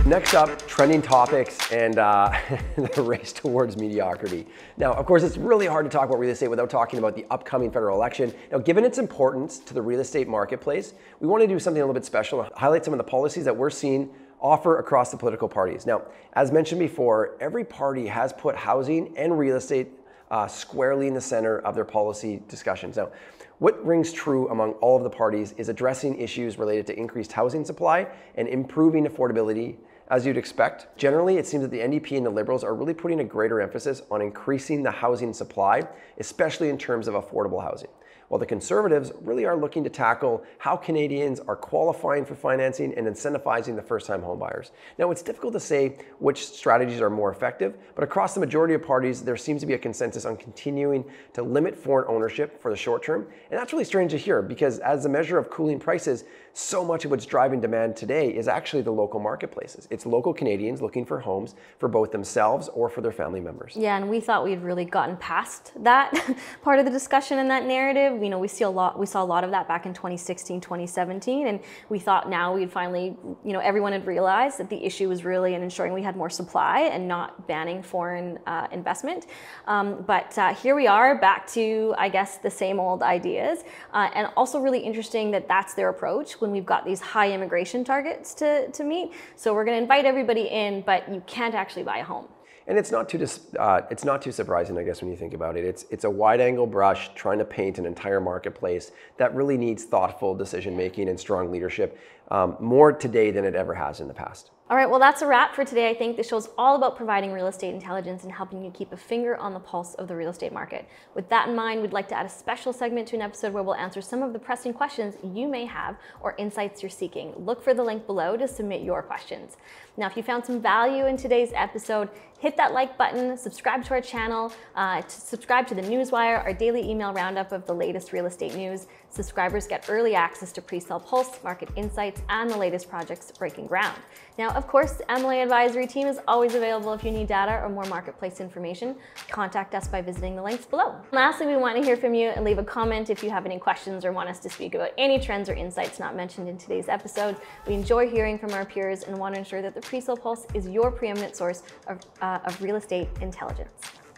Next up, trending topics and the race towards mediocrity. Now, of course, it's really hard to talk about real estate without talking about the upcoming federal election. Now, given its importance to the real estate marketplace, we want to do something a little bit special, highlight some of the policies that we're seeing offer across the political parties. Now, as mentioned before, every party has put housing and real estate squarely in the center of their policy discussions. Now, what rings true among all of the parties is addressing issues related to increased housing supply and improving affordability. As you'd expect, generally it seems that the NDP and the Liberals are really putting a greater emphasis on increasing the housing supply, especially in terms of affordable housing. While the Conservatives really are looking to tackle how Canadians are qualifying for financing and incentivizing the first-time homebuyers. Now, it's difficult to say which strategies are more effective, but across the majority of parties, there seems to be a consensus on continuing to limit foreign ownership for the short term. And that's really strange to hear because as a measure of cooling prices, so much of what's driving demand today is actually the local marketplaces. It's local Canadians looking for homes for both themselves or for their family members. Yeah, and we thought we'd really gotten past that part of the discussion and that narrative. You know, we saw a lot of that back in 2016, 2017, and we thought now we'd finally, everyone had realized that the issue was really in ensuring we had more supply and not banning foreign investment. But here we are back to, I guess, the same old ideas, and also really interesting that that's their approach when we've got these high immigration targets to meet. So we're going to invite everybody in, but you can't actually buy a home. And it's not too surprising, I guess, when you think about it. It's a wide-angle brush trying to paint an entire marketplace that really needs thoughtful decision-making and strong leadership more today than it ever has in the past. All right, well, that's a wrap for today. I think this show's all about providing real estate intelligence and helping you keep a finger on the pulse of the real estate market. With that in mind, we'd like to add a special segment to an episode where we'll answer some of the pressing questions you may have or insights you're seeking. Look for the link below to submit your questions. Now, if you found some value in today's episode, hit that like button, subscribe to our channel, subscribe to the Newswire, our daily email roundup of the latest real estate news. Subscribers get early access to pre-sale pulse, market insights, and the latest projects breaking ground. Now, of course, the MLA advisory team is always available if you need data or more marketplace information. Contact us by visiting the links below. Lastly, we want to hear from you and leave a comment if you have any questions or want us to speak about any trends or insights not mentioned in today's episode. We enjoy hearing from our peers and want to ensure that the pre-sale pulse is your preeminent source of real estate intelligence.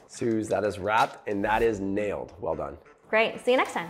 Suze, that is wrapped and that is nailed. Well done. Great. See you next time.